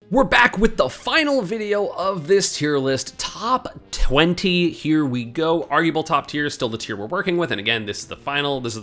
We're back with the final video of this tier list, top 20. Here we go. Arguable top tier is still the tier we're working with, and again, this is the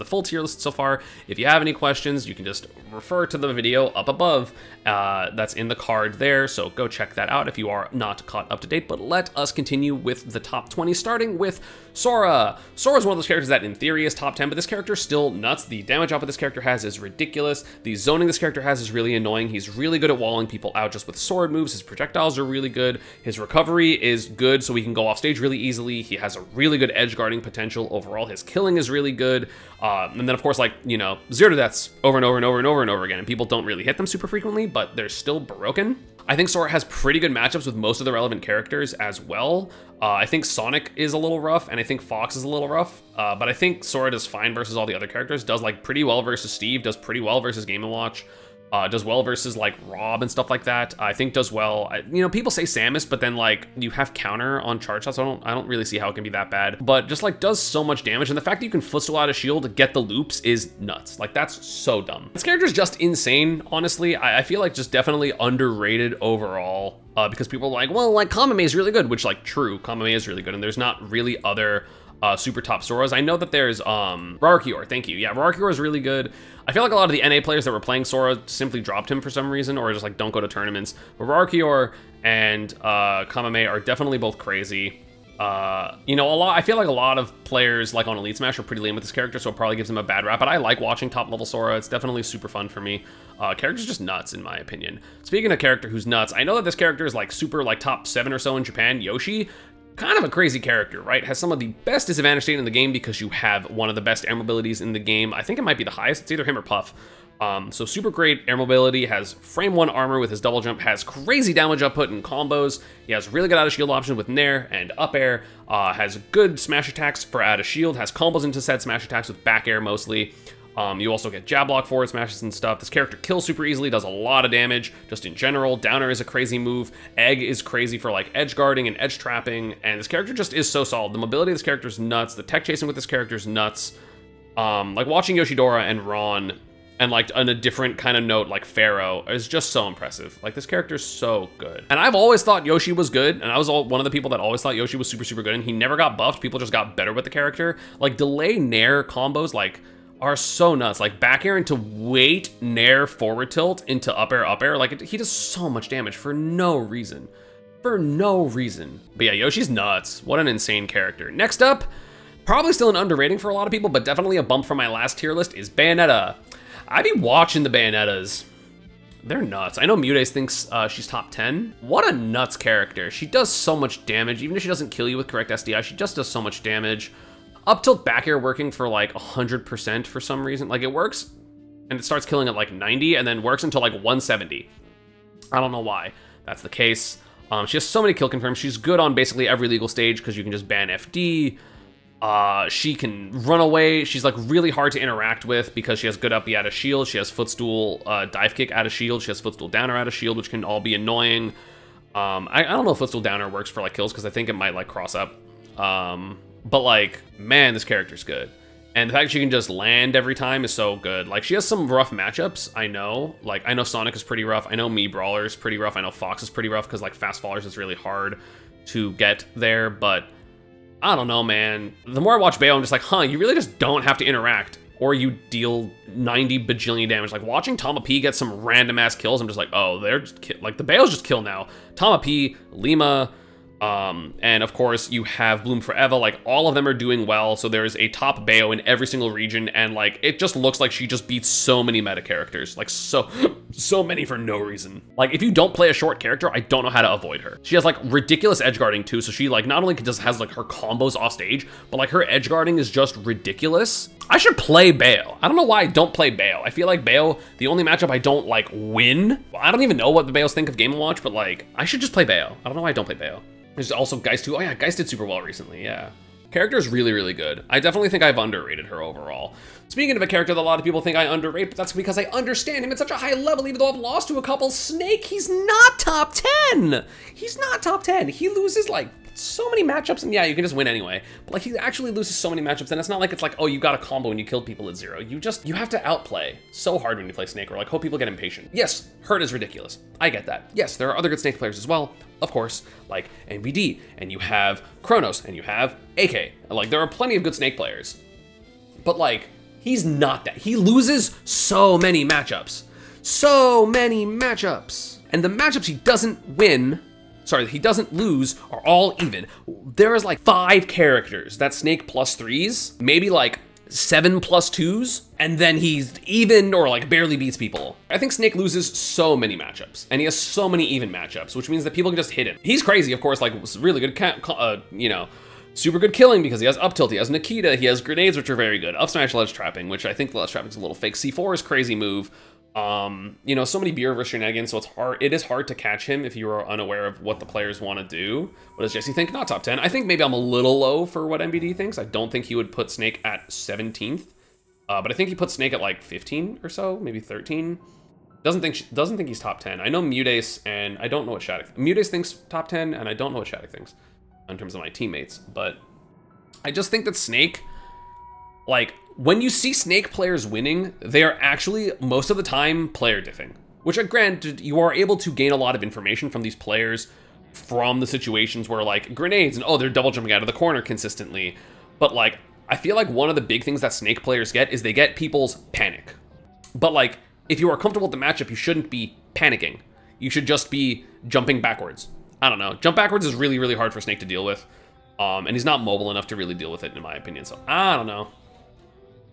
full tier list so far. If you have any questions, you can just refer to the video up above. That's in the card there, so go check that out if you are not caught up to date. But let us continue with the top 20, starting with Sora. Sora is one of those characters that in theory is top 10, but this character is still nuts. The damage output this character has is ridiculous. The zoning this character has is really annoying. He's really good at walling people out just with sword moves. His projectiles are really good. His recovery is good, so he can go off stage really easily. He has a really good edge guarding potential overall. His killing is really good. And then of course, like, you know, 0 to deaths over and over and over and over and over again, and people don't really hit them super frequently, but they're still broken. I think Sora has pretty good matchups with most of the relevant characters as well. I think Sonic is a little rough, and I think Fox is a little rough, but I think Sora does fine versus all the other characters, does like pretty well versus Steve, does pretty well versus Game & Watch. Does well versus like Rob and stuff like that. I think does well. You know, people say Samus, but then like you have counter on charge shots. So I don't really see how it can be that bad. But just like does so much damage, and the fact that you can footstool out a shield to get the loops is nuts. Like that's so dumb. This character is just insane. Honestly, I feel like just definitely underrated overall. Because people are like, well, like Kamame is really good, which like true, Kamame is really good, and there's not really other super top Soras. I know that there's Rarkior, thank you. Yeah, Rarkior is really good. I feel like a lot of the NA players that were playing Sora simply dropped him for some reason, or just like don't go to tournaments. But Rarkior and Kamame are definitely both crazy. You know, I feel like a lot of players like on Elite Smash are pretty lame with this character, so it probably gives him a bad rap, but I like watching top level Sora. It's definitely super fun for me. Character's just nuts in my opinion. Speaking of character who's nuts, I know that this character is like super like top 7 or so in Japan. Yoshi, kind of a crazy character, right? Has some of the best disadvantage state in the game because you have one of the best air mobilities in the game. I think it might be the highest. It's either him or Puff. So super great air mobility, has frame 1 armor with his double jump, has crazy damage output and combos. He has really good out of shield option with Nair and up air, has good smash attacks for out of shield, has combos into said smash attacks with back air mostly. You also get jab block forward smashes and stuff. This character kills super easily, does a lot of damage just in general. Downer is a crazy move. Egg is crazy for like edge guarding and edge trapping. And this character just is so solid. The mobility of this character is nuts. The tech chasing with this character is nuts. Like watching Yoshidora and Ron and like on a different kind of note like Pharaoh is just so impressive. Like this character is so good. And I've always thought Yoshi was good, and I was one of the people that always thought Yoshi was super good, and he never got buffed. People just got better with the character. Like delay Nair combos like are so nuts. Like back air into wait, Nair forward tilt into up air. Like he does so much damage for no reason. For no reason. But yeah, Yoshi's nuts. What an insane character. Next up, probably still an underrating for a lot of people, but definitely a bump from my last tier list is Bayonetta. I be watching the Bayonettas. They're nuts. I know Mutes thinks she's top 10. What a nuts character. She does so much damage. Even if she doesn't kill you with correct SDI, she just does so much damage. Up tilt back air working for like 100% for some reason. Like it works and it starts killing at like 90 and then works until like 170. I don't know why that's the case. She has so many kill confirms. She's good on basically every legal stage because you can just ban FD. She can run away. She's like really hard to interact with because she has good up B out of shield. She has footstool dive kick out of shield. She has footstool downer out of shield, which can all be annoying. I don't know if footstool downer works for like kills because I think it might like cross up. But like, man, this character's good. And the fact that she can just land every time is so good. Like she has some rough matchups, I know. Like I know Sonic is pretty rough. I know Mii Brawler is pretty rough. I know Fox is pretty rough because like fast fallers is really hard to get there. But I don't know, man. The more I watch Bayo, I'm just like, huh, you really just don't have to interact or you deal 90 bajillion damage. Like watching Tama P get some random ass kills, I'm just like, oh, they're just like the Bayos just kill now. Tama P, Lima, and of course you have Bloom Forever, like all of them are doing well. So there's a top Bayo in every single region, and like it just looks like she just beats so many meta characters, like so many for no reason. Like if you don't play a short character, I don't know how to avoid her. She has like ridiculous edge guarding too, so she like not only just has like her combos off stage, but like her edge guarding is just ridiculous. I should play Bayo. I don't know why I don't play Bayo. I feel like Bayo, the only matchup I don't like win. I don't even know what the Bayos think of Game & Watch, but like I should just play Bayo. I don't know why I don't play Bayo. There's also Geist too. Oh yeah, Geist did super well recently, yeah. Character is really good. I definitely think I've underrated her overall. Speaking of a character that a lot of people think I underrate, but that's because I understand him at such a high level, even though I've lost to a couple. Snake, he's not top 10. He's not top 10. He loses like so many matchups, and yeah, you can just win anyway. But like, he actually loses so many matchups, and it's not like it's like, oh, you got a combo and you killed people at 0. You have to outplay so hard when you play Snake, or like hope people get impatient. Yes, Hurt is ridiculous. I get that. Yes, there are other good Snake players as well, of course, like NBD, and you have Kronos, and you have AK. Like, there are plenty of good Snake players. But like, he's not that. He loses so many matchups. So many matchups. And the matchups he doesn't win, sorry, he doesn't lose, are all even. There is like 5 characters that Snake +3s, maybe like 7 +2s, and then he's even or like barely beats people. I think Snake loses so many matchups, and he has so many even matchups, which means that people can just hit him. He's crazy, of course, like really good, you know, super good killing because he has up tilt, he has Nikita, he has grenades, which are very good. Up smash ledge trapping, which I think the ledge trapping is a little fake. C4 is crazy move. You know, so many beer versus shenanigans, so it is hard to catch him if you are unaware of what the players want to do. What does Jesse think? Not top 10. I think maybe I'm a little low for what MBD thinks. I don't think he would put Snake at 17th, but I think he puts Snake at like 15 or so, maybe 13. Doesn't think he's top 10. I know Mudace, and I don't know what Shattuck. Mudace thinks top 10, and I don't know what Shattuck thinks in terms of my teammates, but I just think that Snake, like, when you see Snake players winning, they are actually, most of the time, player diffing. Which, granted, you are able to gain a lot of information from these players from the situations where, like, grenades and, oh, they're double jumping out of the corner consistently. But, like, I feel like one of the big things that Snake players get is they get people's panic. But, like, if you are comfortable with the matchup, you shouldn't be panicking. You should just be jumping backwards. I don't know. Jump backwards is really, really hard for Snake to deal with. And he's not mobile enough to really deal with it, in my opinion. So, I don't know.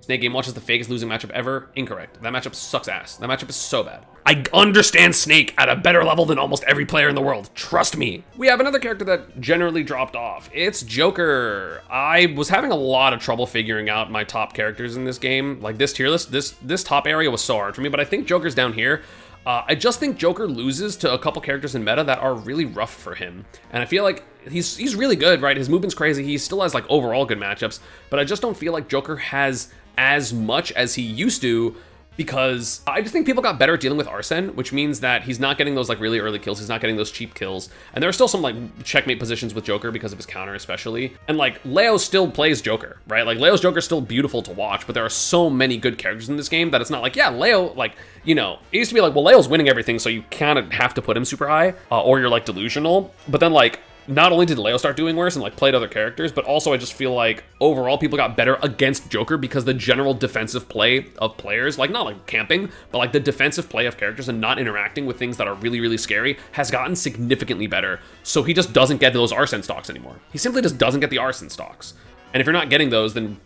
Snake Game Watch is the fakest losing matchup ever. Incorrect. That matchup sucks ass. That matchup is so bad. I understand Snake at a better level than almost every player in the world. Trust me. We have another character that generally dropped off. It's Joker. I was having a lot of trouble figuring out my top characters in this game. Like, this tier list, this top area was so hard for me, but I think Joker's down here. I just think Joker loses to a couple characters in meta that are really rough for him. And I feel like he's really good, right? His movement's crazy. He still has like overall good matchups, but I just don't feel like Joker has as much as he used to, because I just think people got better at dealing with Arsene, which means that he's not getting those like really early kills. He's not getting those cheap kills. And there are still some like checkmate positions with Joker because of his counter especially. And like Leo still plays Joker, right? Like Leo's Joker's still beautiful to watch, but there are so many good characters in this game that it's not like, yeah, Leo, like, you know, it used to be like, well, Leo's winning everything, so you kind of have to put him super high, or you're like delusional. But then like, not only did Leo start doing worse and like played other characters, but also I just feel like overall people got better against Joker because the general defensive play of players, like not like camping, but like the defensive play of characters and not interacting with things that are really, really scary has gotten significantly better. So he just doesn't get those Arsene stocks anymore. He simply just doesn't get the Arsene stocks. And if you're not getting those, then,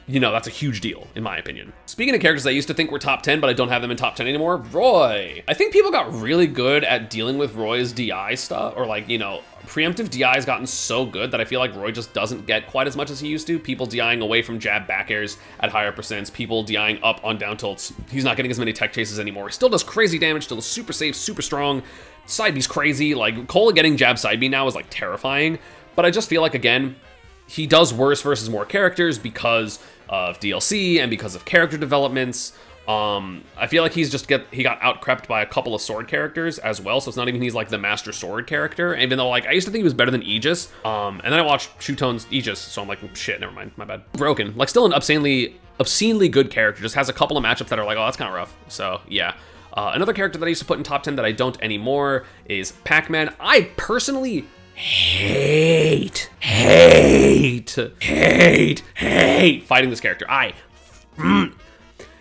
you know, that's a huge deal, in my opinion. Speaking of characters I used to think were top 10, but I don't have them in top 10 anymore, Roy. I think people got really good at dealing with Roy's DI stuff, or like, you know, preemptive DI has gotten so good that I feel like Roy just doesn't get quite as much as he used to. People DIing away from jab back airs at higher percents, people DIing up on down tilts. He's not getting as many tech chases anymore. He still does crazy damage, still super safe, super strong. Side B's crazy. Like, Cola getting jab side B now is like terrifying, but I just feel like, again, he does worse versus more characters because of DLC and because of character developments. I feel like he got out-crept by a couple of sword characters as well, so it's not even he's like the master sword character, even though like I used to think he was better than Aegis. And then I watched Shutone's Aegis, so I'm like, shit, never mind, my bad. Broken, like still an obscenely good character, just has a couple of matchups that are like, oh, that's kind of rough. So yeah. Another character that I used to put in top 10 that I don't anymore is Pac-Man. I personally hate fighting this character.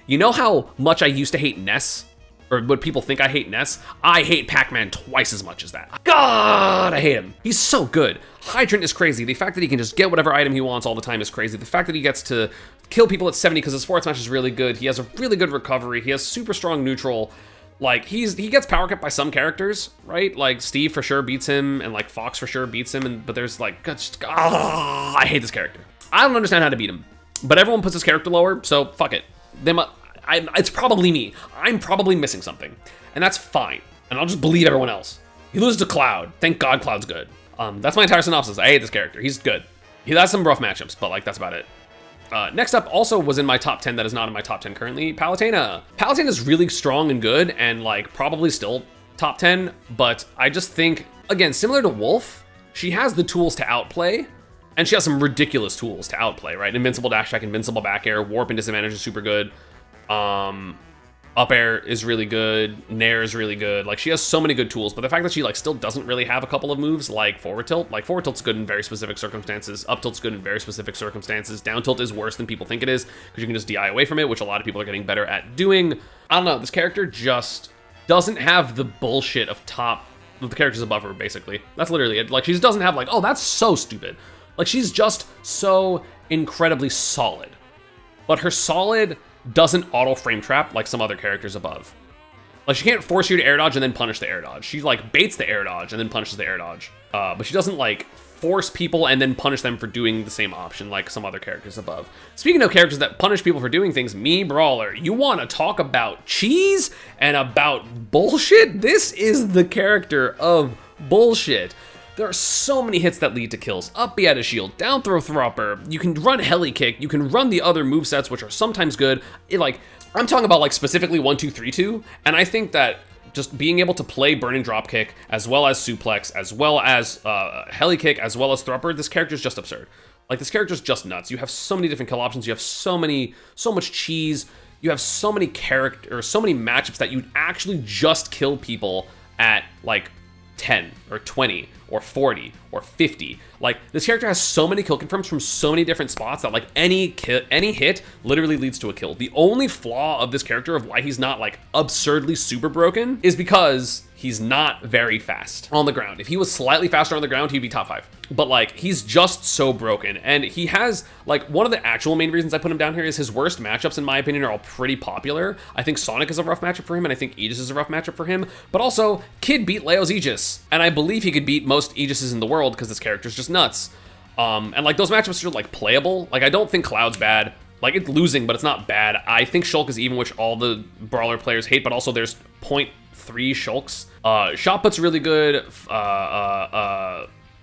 You know how much I used to hate Ness? Or what people think I hate Ness? I hate Pac-Man twice as much as that. God, I hate him. He's so good. Hydrant is crazy. The fact that he can just get whatever item he wants all the time is crazy. The fact that he gets to kill people at 70 because his forward smash is really good. He has a really good recovery. He has super strong neutral. Like, he gets power kept by some characters, right? Like, Steve for sure beats him, and like Fox for sure beats him, but there's like, I hate this character. I don't understand how to beat him, but everyone puts his character lower, so fuck it. It's probably me. I'm probably missing something, and that's fine. And I'll just believe everyone else. He loses to Cloud. Thank God Cloud's good. That's my entire synopsis. I hate this character. He's good. He has some rough matchups, but like that's about it. Next up also was in my top 10 that is not in my top 10 currently, Palutena. Palutena is really strong and good and like probably still top 10, but I just think, again, similar to Wolf, she has the tools to outplay, and she has some ridiculous tools to outplay, right? Invincible dash attack, invincible back air, warp and disadvantage is super good. Up air is really good, nair is really good. Like, she has so many good tools, but the fact that she like still doesn't really have a couple of moves like forward tilt's good in very specific circumstances, up tilt's good in very specific circumstances, down tilt is worse than people think it is because you can just DI away from it, which a lot of people are getting better at doing. I don't know, this character just doesn't have the bullshit of the characters above her, basically. That's literally it. Like, she just doesn't have like, oh, that's so stupid. Like, she's just so incredibly solid, but her solid doesn't auto frame trap like some other characters above. Like, she can't force you to air dodge and then punish the air dodge. She like baits the air dodge and then punishes the air dodge. But she doesn't like force people and then punish them for doing the same option like some other characters above. Speaking of characters that punish people for doing things, Mii Brawler, you want to talk about cheese and about bullshit? This is the character of bullshit. There are so many hits that lead to kills. Up B out of shield, down throw thropper, you can run heli kick, you can run the other movesets, which are sometimes good. I'm talking about like specifically 1-2-3-2, and I think that just being able to play burning drop kick, as well as suplex, as well as heli kick, as well as thropper, this character is just absurd. Like, this character is just nuts. You have so many different kill options, you have so much cheese, you have so many matchups that you'd actually just kill people at like 10 or 20 or 40 or 50. Like, this character has so many kill confirms from so many different spots that like any hit literally leads to a kill. The only flaw of this character of why he's not like absurdly super broken is because he's not very fast on the ground. If he was slightly faster on the ground, he'd be top 5. But like, he's just so broken. And he has like, one of the actual main reasons I put him down here is his worst matchups, in my opinion, are all pretty popular. I think Sonic is a rough matchup for him, and I think Aegis is a rough matchup for him. But also, Kid beat Leo's Aegis, and I believe he could beat most Aegises in the world because this character's just nuts. And like, those matchups are like playable. Like, I don't think Cloud's bad. Like, it's losing, but it's not bad. I think Shulk is even, which all the Brawler players hate, but also there's 0.3 Shulks. Shot put's really good.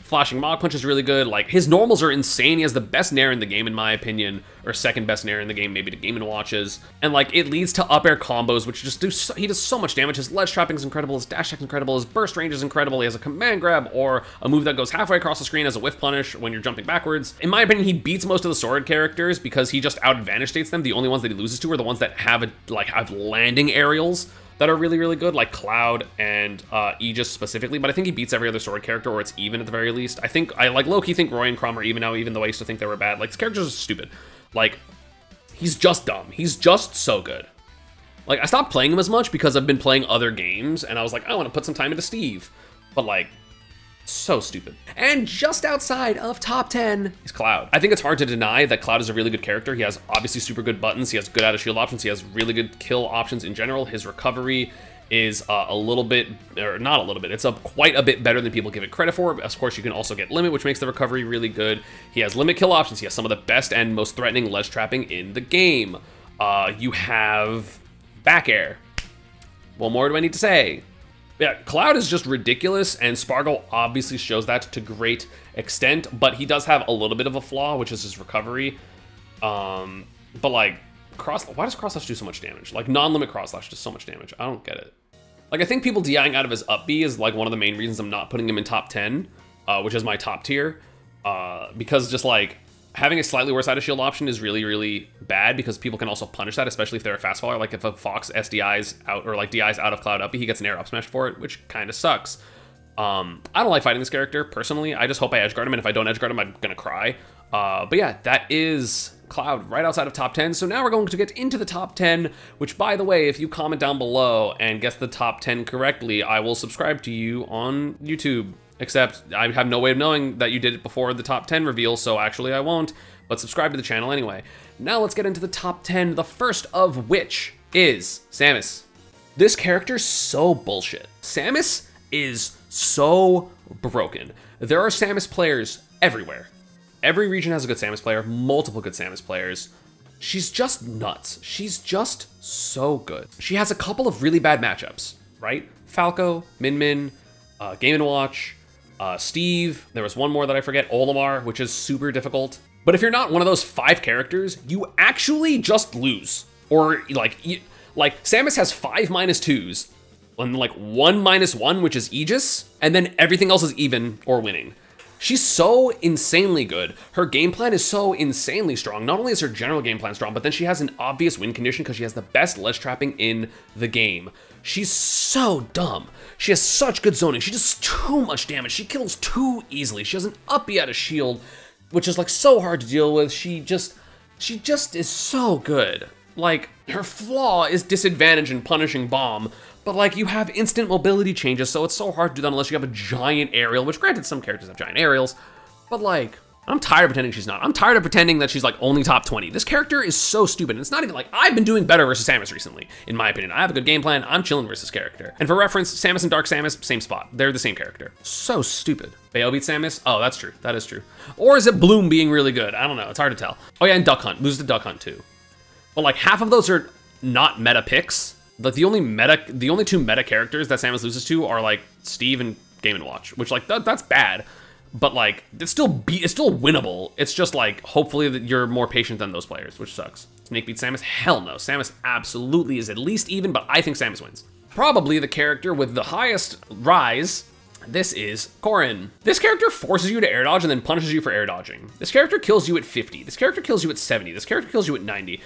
Flashing Mach Punch is really good. Like, his normals are insane. He has the best nair in the game, in my opinion, or second best nair in the game, maybe to Game & Watches. And like, it leads to up air combos, which just he does so much damage. His ledge trapping is incredible. His dash attack is incredible. His burst range is incredible. He has a command grab or a move that goes halfway across the screen as a whiff punish when you're jumping backwards. In my opinion, he beats most of the sword characters because he just out advantage states them. The only ones that he loses to are the ones that have landing aerials that are really, really good, like Cloud and Aegis specifically, but I think he beats every other sword character, or it's even at the very least. I like low-key think Roy and Chrom are even now, even though I used to think they were bad. Like, this character's just stupid. Like, he's just dumb. He's just so good. Like, I stopped playing him as much because I've been playing other games, and I was like, I want to put some time into Steve. But like, so stupid. And just outside of top 10 is Cloud. I think it's hard to deny that Cloud is a really good character. He has obviously super good buttons. He has good out of shield options. He has really good kill options in general. His recovery is a little bit, or not a little bit, it's quite a bit better than people give it credit for. Of course, you can also get limit, which makes the recovery really good. He has limit kill options. He has some of the best and most threatening ledge trapping in the game. You have back air. What more do I need to say? Yeah, Cloud is just ridiculous, and Spargle obviously shows that to great extent, but he does have a little bit of a flaw, which is his recovery. But like, why does Cross Slash do so much damage? Like, non-limit Cross Slash does so much damage. I don't get it. Like, I think people DIing out of his up B is like one of the main reasons I'm not putting him in top 10, which is my top tier, because just like, having a slightly worse out of shield option is really, really bad because people can also punish that, especially if they're a fast faller. Like, if a Fox SDI's out, or like DI's out of Cloud up, he gets an air up smash for it, which kind of sucks. I don't like fighting this character personally. I just hope I edgeguard him, and if I don't edgeguard him, I'm gonna cry. But yeah, that is Cloud right outside of top 10. So now we're going to get into the top 10, which, by the way, if you comment down below and guess the top 10 correctly, I will subscribe to you on YouTube. Except I have no way of knowing that you did it before the top 10 reveal, so actually I won't, but subscribe to the channel anyway. Now let's get into the top 10, the first of which is Samus. This character's so bullshit. Samus is so broken. There are Samus players everywhere. Every region has a good Samus player, multiple good Samus players. She's just nuts. She's just so good. She has a couple of really bad matchups, right? Falco, Min Min, Game & Watch, Steve, there was one more that I forget, Olimar, which is super difficult. But if you're not one of those 5 characters, you actually just lose. Or like Samus has 5 -2s, and like 1 -1, which is Aegis, and then everything else is even or winning. She's so insanely good. Her game plan is so insanely strong. Not only is her general game plan strong, but then she has an obvious win condition because she has the best ledge trapping in the game. She's so dumb. She has such good zoning. She does too much damage. She kills too easily. She has an up B out of shield, which is like so hard to deal with. She just is so good. Like, her flaw is disadvantage in punishing bomb, but like you have instant mobility changes, so it's so hard to do that unless you have a giant aerial, which granted some characters have giant aerials, but like, I'm tired of pretending she's not. I'm tired of pretending that she's like only top 20. This character is so stupid. And it's not even like, I've been doing better versus Samus recently, in my opinion. I have a good game plan. I'm chilling versus character. And for reference, Samus and Dark Samus, same spot. They're the same character. So stupid. Bayo beats Samus? Oh, that's true. That is true. Or is it Bloom being really good? I don't know. It's hard to tell. Oh yeah, and Duck Hunt. Loses to Duck Hunt too. But like half of those are not meta picks. Like the only two meta characters that Samus loses to are like Steve and Game & Watch, which like that's bad. But like, it's still winnable. It's just like, hopefully that you're more patient than those players, which sucks. Snake beats Samus? Hell no. Samus absolutely is at least even, but I think Samus wins. Probably the character with the highest rise, this is Corrin. This character forces you to air dodge and then punishes you for air dodging. This character kills you at 50. This character kills you at 70. This character kills you at 90.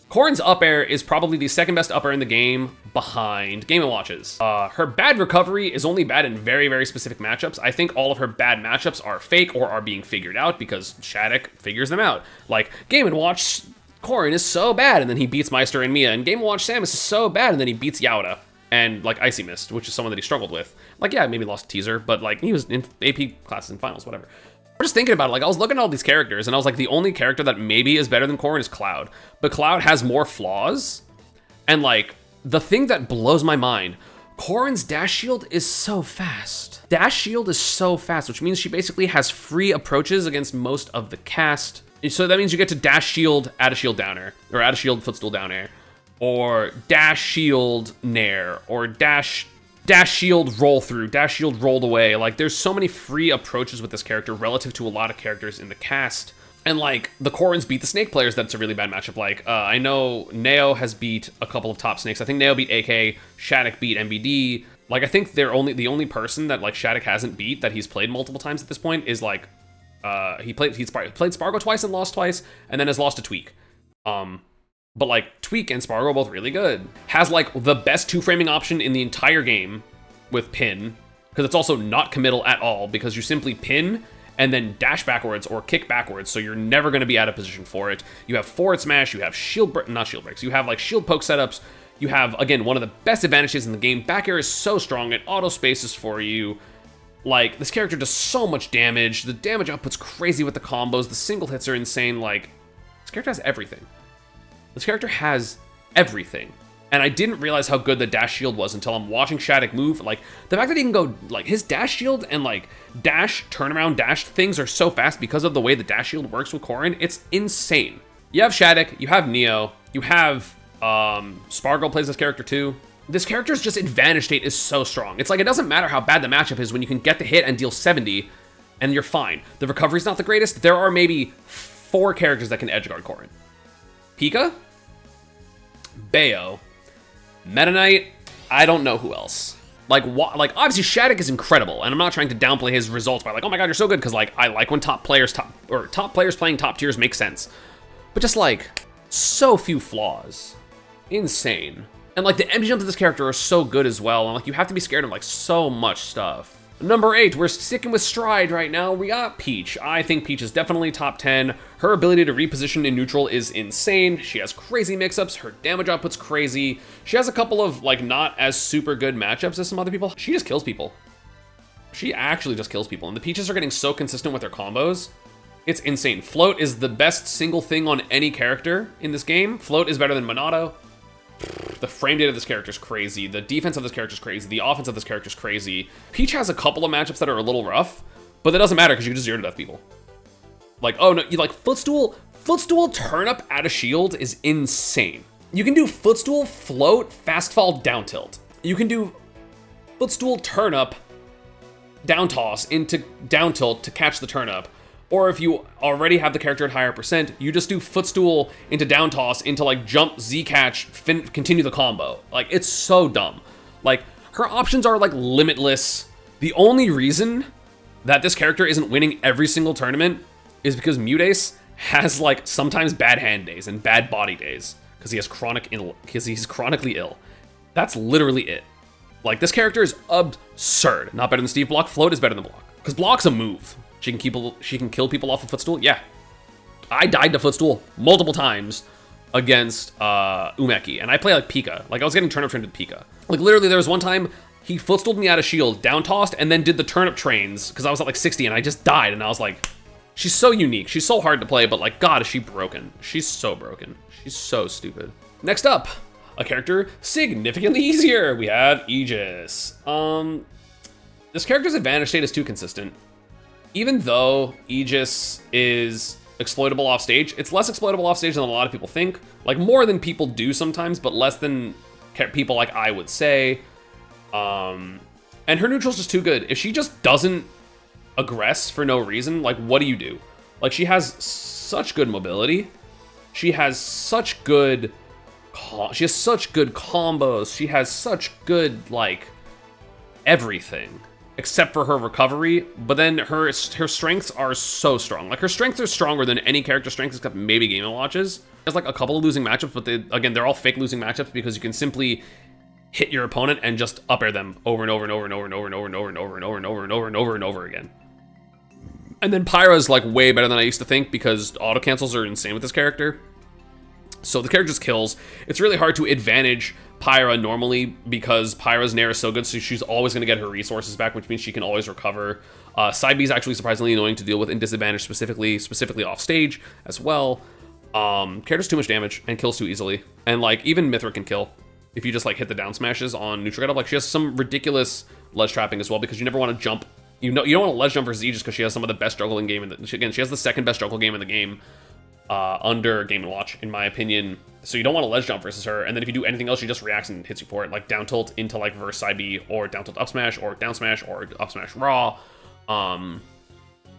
Corrin's up air is probably the second best up air in the game behind Game & Watch's. Her bad recovery is only bad in very, very specific matchups. I think all of her bad matchups are fake or are being figured out because Shattuck figures them out. Like, Game & Watch Corrin is so bad, and then he beats Meister and Mia, and Game & Watch Samus is so bad, and then he beats Yoda. And like Icy Mist, which is someone that he struggled with. Like, yeah, maybe lost a teaser, but like he was in AP classes and finals, whatever. I'm just thinking about it, like I was looking at all these characters and I was like, the only character that maybe is better than Corrin is Cloud. But Cloud has more flaws. And like, the thing that blows my mind, Corrin's dash shield is so fast. Dash shield is so fast, which means she basically has free approaches against most of the cast. So that means you get to dash shield, add a shield down air, or add a shield footstool down air, or dash shield nair, or dash shield roll through, dash shield rolled away. Like, there's so many free approaches with this character relative to a lot of characters in the cast. And like, the Corrins beat the Snake players, that's a really bad matchup. Like, I know Neo has beat a couple of top Snakes. I think Neo beat AK, Shattuck beat MBD. Like, I think the only person that like Shattuck hasn't beat that he's played multiple times at this point is like, he played Spargo twice and lost twice, and then has lost to Tweak. But like, Tweak and Spargo are both really good. Has like the best two-framing option in the entire game with pin, because it's also not committal at all, because you simply pin and then dash backwards or kick backwards, so you're never going to be out of position for it. You have forward smash, you have not shield breaks, you have like shield poke setups, you have, again, one of the best advantages in the game. Back air is so strong, it auto spaces for you. Like, this character does so much damage, the damage output's crazy with the combos, the single hits are insane. Like, this character has everything. This character has everything. And I didn't realize how good the dash shield was until I'm watching Shattuck move. Like, the fact that he can go, like, his dash shield and, like, dash, turnaround, dash things are so fast because of the way the dash shield works with Corrin. It's insane. You have Shattuck, you have Neo, you have, Spargo plays this character too. This character's just advantage state is so strong. It's like, it doesn't matter how bad the matchup is when you can get the hit and deal 70, and you're fine. The recovery's not the greatest. There are maybe 4 characters that can edgeguard Corrin. Pika, Bayo, Meta Knight, I don't know who else. Like obviously Shattuck is incredible, and I'm not trying to downplay his results by like, oh my god, you're so good, because like I like when top players playing top tiers make sense. But just like, so few flaws. Insane. And like the empty jumps of this character are so good as well, and like you have to be scared of like so much stuff. Number 8, we're sticking with Stride right now. We got Peach. I think Peach is definitely top 10. Her ability to reposition in neutral is insane. She has crazy mix-ups. Her damage output's crazy. She has a couple of like not as super good matchups as some other people. She just kills people. She actually just kills people. And the Peaches are getting so consistent with their combos. It's insane. Float is the best single thing on any character in this game. Float is better than Monado. The frame data of this character is crazy. The defense of this character is crazy. The offense of this character is crazy. Peach has a couple of matchups that are a little rough, but that doesn't matter because you can just 0-to-death people. Like, oh no, you like footstool turn up out of shield is insane. You can do footstool, float, fast fall, down tilt. You can do footstool, turn up, down toss into down tilt to catch the turn up. Or if you already have the character at higher percent, you just do footstool into down toss into like jump, Z catch, continue the combo. Like, it's so dumb. Like, her options are like limitless. The only reason that this character isn't winning every single tournament is because Mutace has like sometimes bad hand days and bad body days because he's chronically ill. That's literally it. Like, this character is absurd. Not better than Steve Block. Float is better than Block because Block's a move. She can kill people off a footstool. Yeah, I died to footstool multiple times against Umeki, and I play like Pika. Like, I was getting turnip trained with Pika. Like, literally, there was one time he footstooled me out of shield, down tossed, and then did the turnip trains because I was at like 60 and I just died, and I was like, she's so unique. She's so hard to play, but like, God, is she broken. She's so broken. She's so stupid. Next up, a character significantly easier. We have Aegis. This character's advantage state is too consistent. Even though Aegis is exploitable off stage, it's less exploitable off stage than a lot of people think. Like, more than people do sometimes, but less than people like I would say. And her neutral's just too good. If she just doesn't aggress for no reason, like, what do you do? Like, she has such good mobility. She has such good combos. She has such good, like, everything except for her recovery. But then her strengths are so strong. Like, her strengths are stronger than any character strength except maybe Game & Watch's. There's like a couple of losing matchups, but they're all fake losing matchups because you can simply hit your opponent and just up air them over and over and over and over and over and over and over and over and over and over and over and over and over again. And then Pyra's like way better than I used to think because auto cancels are insane with this character. So the character just kills. It's really hard to advantage Pyra normally because Pyra's Nair is so good, so she's always going to get her resources back, which means she can always recover. Side B is actually surprisingly annoying to deal with in disadvantage, specifically off stage as well. Character's too much damage and kills too easily. And like, even Mythra can kill if you just like hit the down smashes on neutral getup. Like, she has some ridiculous ledge trapping as well because you never want to jump. You don't want to ledge jump versus Aegis because she has some of the best juggling game again, she has the second best juggle game in the game under Game & Watch, in my opinion. So you don't want to ledge jump versus her, and then if you do anything else, she just reacts and hits you for it, like down tilt into like reverse side B, or down tilt up smash, or down smash, or up smash raw.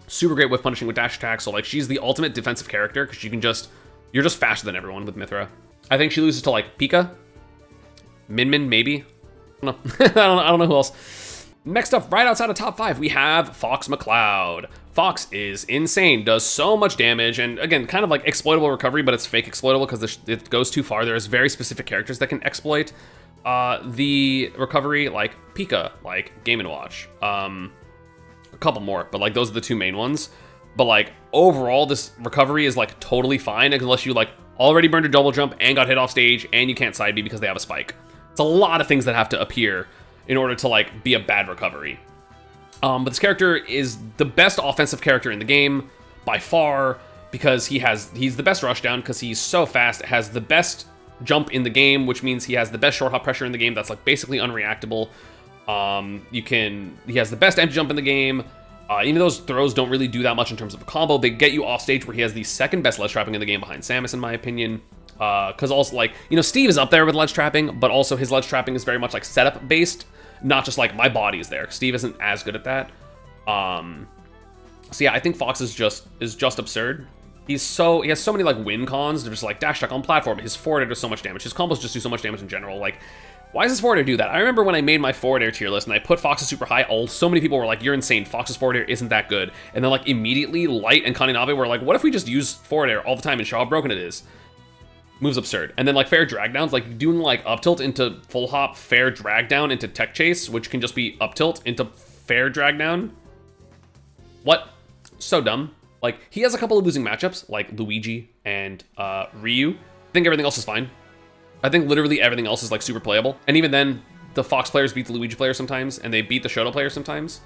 Super great whiff punishing with dash attack, so like, she's the ultimate defensive character because you're just faster than everyone with Mythra. I think she loses to like Pika, Min maybe. I don't know. I don't know who else. Next up, right outside of top 5, we have Fox McCloud. Fox is insane, does so much damage, and again, kind of like exploitable recovery, but it's fake exploitable because it goes too far. There's very specific characters that can exploit the recovery, like Pika, like Game & Watch. A couple more, but like, those are the two main ones. But like, overall, this recovery is like totally fine unless you like already burned a double jump and got hit off stage and you can't side B because they have a spike. It's a lot of things that have to appear in order to like be a bad recovery. But this character is the best offensive character in the game by far because he's the best rush down because he's so fast, has the best jump in the game, which means he has the best short hop pressure in the game that's like basically unreactable. He has the best empty jump in the game. Even though those throws don't really do that much in terms of a combo, they get you off stage where he has the second best ledge trapping in the game behind Samus, in my opinion. Because also, like, you know, Steve is up there with ledge trapping, but also his ledge trapping is very much like setup based, not just like my body is there. Steve isn't as good at that. So yeah, I think Fox is just absurd. He has so many like win cons. They're just like dash attack on platform. His forward air does so much damage. His combos just do so much damage in general. Like, why does his forward air do that? I remember when I made my forward air tier list and I put Fox's super high, so many people were like, you're insane, Fox's forward air isn't that good. And then like immediately Light and Kaninabe were like, what if we just use forward air all the time and show how broken it is? Move's absurd. And then like fair drag downs, like doing like up tilt into full hop, fair drag down into tech chase, which can just be up tilt into fair drag down. What? So dumb. Like, he has a couple of losing matchups, like Luigi and Ryu. I think everything else is fine. I think literally everything else is like super playable. And even then, the Fox players beat the Luigi players sometimes, and they beat the Shoto players sometimes.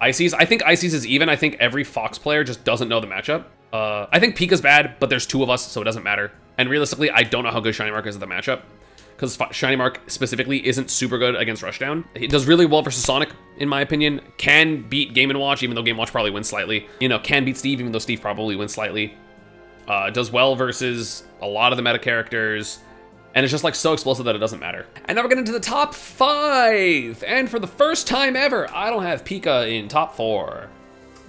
Ices, I think Ices is even. I think every Fox player just doesn't know the matchup. I think Pika's bad, but there's 2 of us, so it doesn't matter. And realistically, I don't know how good Shiny Mark is at the matchup, because Shiny Mark specifically isn't super good against Rushdown. He does really well versus Sonic, in my opinion. Can beat Game & Watch, even though Game & Watch probably wins slightly. You know, can beat Steve, even though Steve probably wins slightly. Does well versus a lot of the meta characters. And it's just like so explosive that it doesn't matter. And now we're getting into the top 5. And for the first time ever, I don't have Pika in top 4.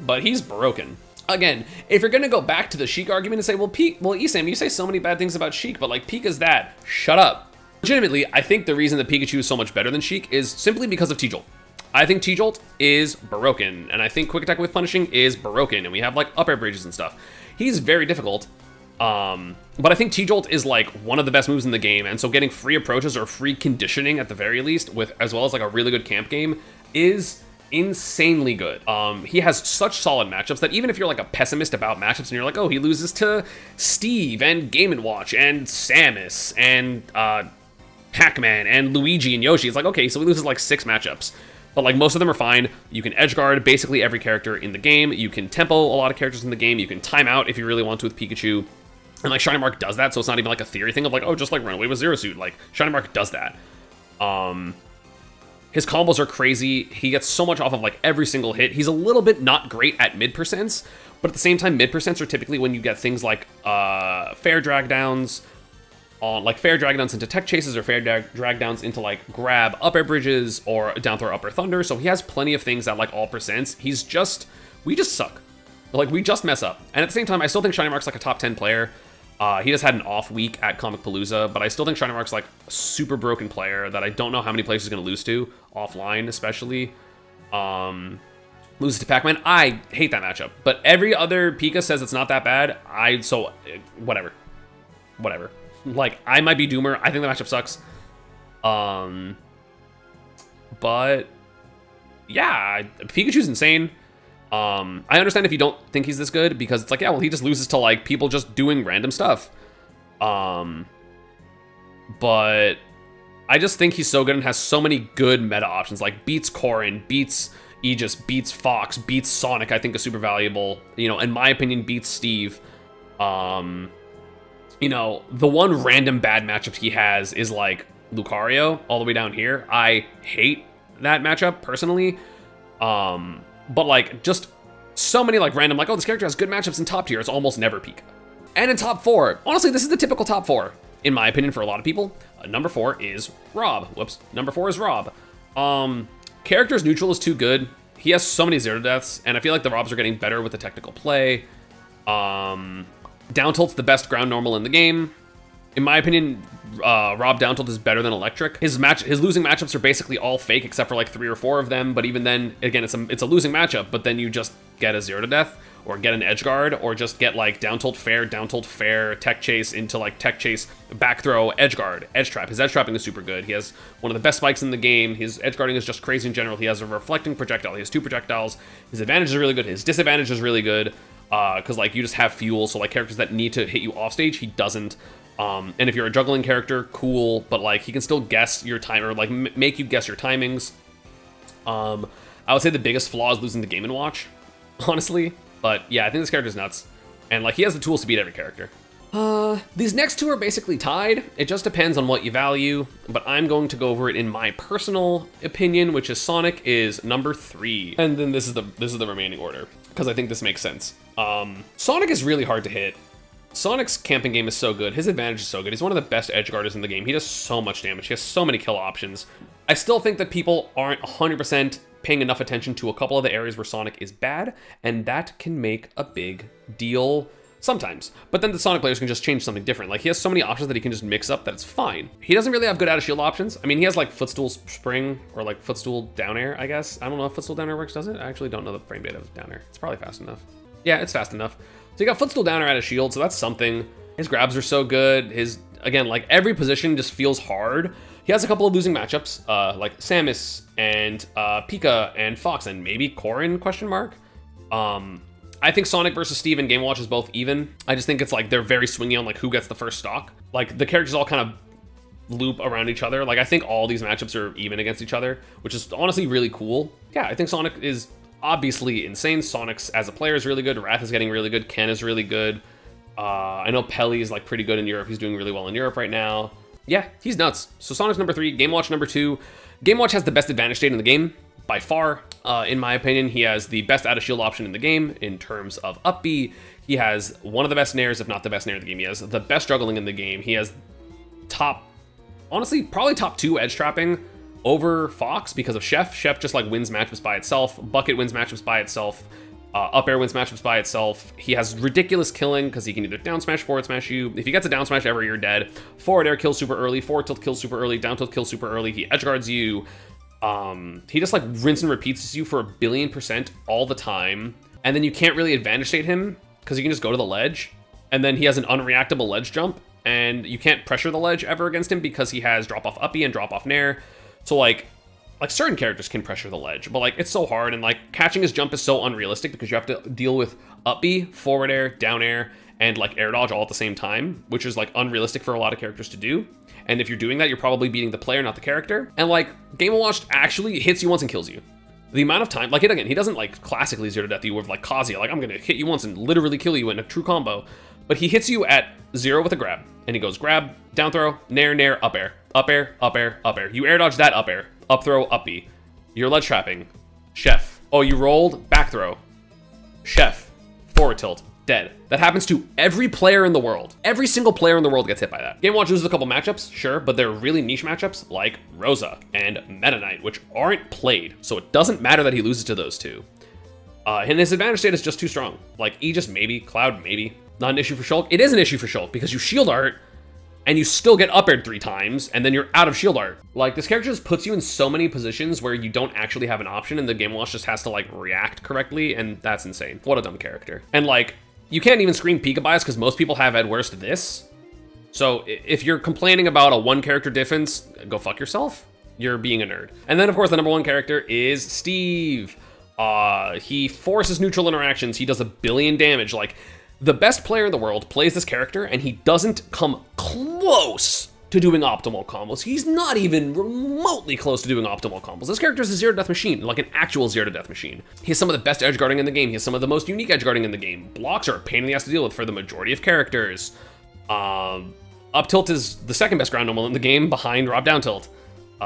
But he's broken. Again, if you're gonna go back to the Sheik argument and say, well, Esam, you say so many bad things about Sheik, but like Pika's that, shut up. Legitimately, I think the reason that Pikachu is so much better than Sheik is simply because of T-Jolt. I think T-Jolt is broken, and I think Quick Attack with Punishing is broken, and we have like up air bridges and stuff. He's very difficult, but I think T-Jolt is like one of the best moves in the game, and so getting free approaches or free conditioning at the very least, with as well as like a really good camp game, is insanely good. He has such solid matchups that even if you're like a pessimist about matchups and you're like, oh, he loses to Steve and Game & Watch and Samus and Pac-Man and Luigi and Yoshi, it's like, okay, so he loses like 6 matchups. But like most of them are fine. You can edge guard basically every character in the game. You can tempo a lot of characters in the game. You can time out if you really want to with Pikachu. And like Shining Mark does that, so it's not even like a theory thing of like, oh, just like run away with Zero Suit. Like Shining Mark does that. His combos are crazy. He gets so much off of like every single hit. He's a little bit not great at mid percents, but at the same time, mid percents are typically when you get things like fair drag downs, like fair drag downs into tech chases or fair drag downs into like grab up air bridges or down throw up air thunder. So he has plenty of things that like all percents. We just suck. Like we just mess up. And at the same time, I still think Shining Mark's like a top 10 player. He just had an off week at Comic Palooza, but I still think Shining Mark's like a super broken player that I don't know how many players he's going to lose to, offline especially. Loses to Pac-Man. I hate that matchup, but every other Pika says it's not that bad. So whatever. Like, I might be Doomer. I think the matchup sucks. But yeah, Pikachu's insane. I understand if you don't think he's this good, because it's like, yeah, well, he just loses to like people just doing random stuff. But I just think he's so good and has so many good meta options, like beats Corrin, beats Aegis, beats Fox, beats Sonic, I think is super valuable. You know, in my opinion, beats Steve. You know, the one random bad matchup he has is like Lucario all the way down here. I hate that matchup personally. But like just so many like random, like, oh, this character has good matchups in top tier. It's almost never Pika. And in top 4, honestly, this is the typical top 4, in my opinion, for a lot of people. Number 4 is Rob. Whoops. Number 4 is Rob. Character's neutral is too good. He has so many zero deaths, and I feel like the Robs are getting better with the technical play. Down tilt's the best ground normal in the game. In my opinion, Rob down tilt is better than Electric. His losing matchups are basically all fake except for like 3 or 4 of them. But even then, again, it's a losing matchup. But then you just get a 0 to death, or get an edge guard, or just get like down tilt fair, tech chase into like tech chase, back throw, edge guard, edge trap. His edge trapping is super good. He has one of the best spikes in the game. His edge guarding is just crazy in general. He has a reflecting projectile. He has 2 projectiles. His advantage is really good. His disadvantage is really good. Because like you just have fuel, so like characters that need to hit you off stage, he doesn't. And if you're a juggling character, cool, but like he can still guess your time, or like make you guess your timings. I would say the biggest flaw is losing the Game & Watch, honestly. But yeah, I think this character's nuts, and like he has the tools to beat every character. These next 2 are basically tied. It just depends on what you value, but I'm going to go over it in my personal opinion, which is Sonic is number 3, and then this is the remaining order, because I think this makes sense. Sonic is really hard to hit. Sonic's camping game is so good. His advantage is so good. He's one of the best edge guarders in the game. He does so much damage. He has so many kill options. I still think that people aren't 100% paying enough attention to a couple of the areas where Sonic is bad, and that can make a big deal sometimes. But then the Sonic players can just change something different. Like, he has so many options that he can just mix up that it's fine. He doesn't really have good out of shield options. I mean, he has like footstool spring, or like footstool down air, I guess. I don't know if footstool down air works, does it? I actually don't know the frame data of down air. It's probably fast enough. Yeah, it's fast enough. So you got footstool down air out of shield, so that's something. His grabs are so good. Again, like every position just feels hard. He has a couple of losing matchups, like Samus and Pika and Fox and maybe Corrin, question mark. I think Sonic versus Steve and Game & Watch is both even. I just think it's like they're very swingy on like who gets the first stock. Like the characters all kind of loop around each other. Like I think all these matchups are even against each other, which is honestly really cool. Yeah, I think Sonic is obviously insane. Sonic's as a player is really good. Wrath is getting really good. Ken is really good. I know Pelly is like pretty good in Europe. He's doing really well in Europe right now. Yeah, he's nuts. So Sonic's number 3, Game & Watch number 2. Game & Watch has the best advantage state in the game, by far. In my opinion, he has the best out of shield option in the game in terms of up B. He has one of the best nairs, if not the best nair in the game. He has the best juggling in the game. He has honestly, probably top 2 edge trapping over Fox because of Chef. Chef just like wins matchups by itself. Bucket wins matchups by itself. Up air wins matchups by itself. He has ridiculous killing because he can either down smash, forward smash you. If he gets a down smash ever, you're dead. Forward air kills super early. Forward tilt kills super early. Down tilt kills super early. He edge guards you. He just like rinse and repeats you for 1,000,000,000% all the time. And then you can't really advantage state him because you can just go to the ledge. And then he has an unreactable ledge jump, and you can't pressure the ledge ever against him because he has drop off uppy and drop off nair. So like certain characters can pressure the ledge, but like it's so hard, and like catching his jump is so unrealistic because you have to deal with uppy, forward air, down air, and like air dodge all at the same time, which is like unrealistic for a lot of characters to do. And if you're doing that, you're probably beating the player, not the character. And like Game & Watch actually hits you once and kills you. The amount of time, like it again, he doesn't like classically zero to death you with like Kazuya, like I'm gonna hit you once and literally kill you in a true combo. But he hits you at 0 with a grab, and he goes grab, down throw, nair, nair, up air, up air, up air, up air. You air dodge that up air, up throw, up B. You're ledge trapping, chef. Oh, you rolled, back throw, chef, forward tilt, dead. That happens to every player in the world. Every single player in the world gets hit by that. Game & Watch loses a couple matchups, sure, but they're really niche matchups like Rosa and Meta Knight, which aren't played, so it doesn't matter that he loses to those two. And his advantage state is just too strong. Like Aegis maybe, Cloud maybe. Not an issue for Shulk. It is an issue for Shulk because you shield art and you still get up aired 3 times and then you're out of shield art. Like this character just puts you in so many positions where you don't actually have an option and the Game & Watch just has to like react correctly, and that's insane. What a dumb character. And like, you can't even scream Pika bias because most people have at worst this. So if you're complaining about a 1 character difference, go fuck yourself. You're being a nerd. And then of course the number 1 character is Steve. He forces neutral interactions. He does 1 billion damage. Like, the best player in the world plays this character and he doesn't come close to doing optimal combos. He's not even remotely close to doing optimal combos. This character is a zero-to-death machine, like an actual zero-to-death machine. He has some of the best edge guarding in the game. He has some of the most unique edge guarding in the game. Blocks are a pain in the ass to deal with for the majority of characters. Up tilt is the 2nd best ground normal in the game behind Rob down tilt.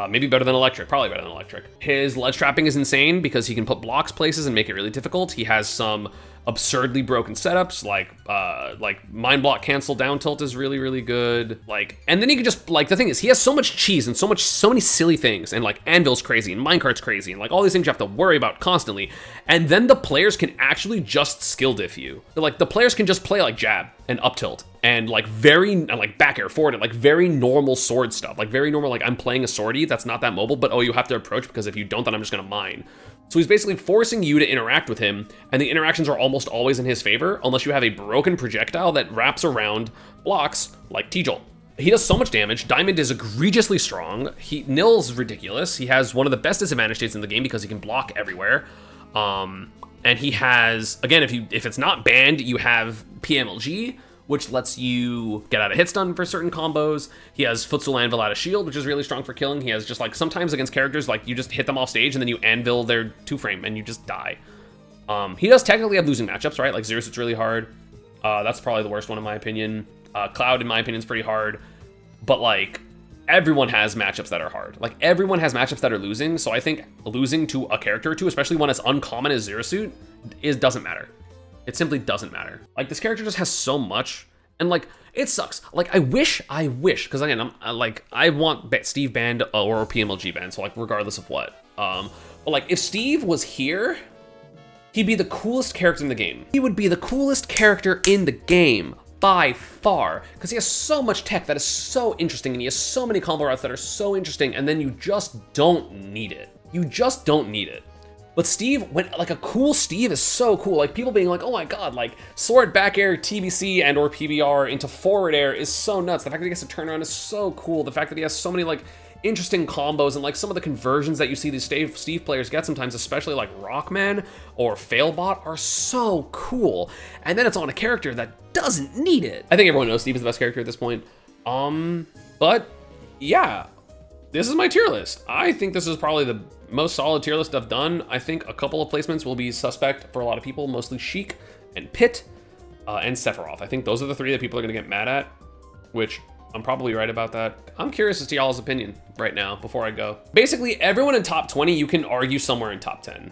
Maybe better than electric, probably better than electric. His ledge trapping is insane because he can put blocks places and make it really difficult. He has some absurdly broken setups, like mind block cancel down tilt is really, really good. Like, and then he can just, like, the thing is, he has so much cheese and so many silly things, and like Anvil's crazy and Minecart's crazy, and like all these things you have to worry about constantly. And then the players can actually just skill diff you. Like the players can just play like jab and up tilt and like like back air forward and like very normal sword stuff, like very normal, like I'm playing a swordy that's not that mobile, but oh, you have to approach because if you don't, then I'm just gonna mine. So he's basically forcing you to interact with him, and the interactions are almost always in his favor, unless you have a broken projectile that wraps around blocks like T-Jolt. He does so much damage. Diamond is egregiously strong. Nil's ridiculous. He has one of the best disadvantage states in the game because he can block everywhere. And he has, again, if it's not banned, you have PMLG, which lets you get out of hit stun for certain combos. He has Futsul Anvil out of shield, which is really strong for killing. He has just like, sometimes against characters, like you just hit them off stage and then you anvil their 2-frame and you just die. He does technically have losing matchups, right? Like Zero Suit's really hard. That's probably the worst one in my opinion. Cloud, in my opinion, is pretty hard. But like, everyone has matchups that are hard. Like everyone has matchups that are losing. So I think losing to a character or two, especially one as uncommon as Zero Suit, doesn't matter. It simply doesn't matter. Like this character just has so much, and like it sucks. Like I wish, because again, I want Steve banned or PMLG banned. So like regardless of what, but like if Steve was here, he'd be the coolest character in the game. He would be the coolest character in the game by far, because he has so much tech that is so interesting, and he has so many combo routes that are so interesting, and then you just don't need it. You just don't need it. But Steve, like a cool Steve is so cool. Like people being like, oh my God, like sword back air, TBC and or PBR into forward air is so nuts. The fact that he gets to turn around is so cool. The fact that he has so many like interesting combos and like some of the conversions that you see these Steve players get sometimes, especially like Rockman or Failbot, are so cool. And then it's on a character that doesn't need it. I think everyone knows Steve is the best character at this point. But yeah, this is my tier list. I think this is probably the most solid tier list I've done. I think a couple of placements will be suspect for a lot of people, mostly Sheik and Pit and Sephiroth. I think those are the 3 that people are gonna get mad at, which I'm probably right about that. I'm curious as to y'all's opinion right now before I go. Basically, everyone in top 20, you can argue somewhere in top 10.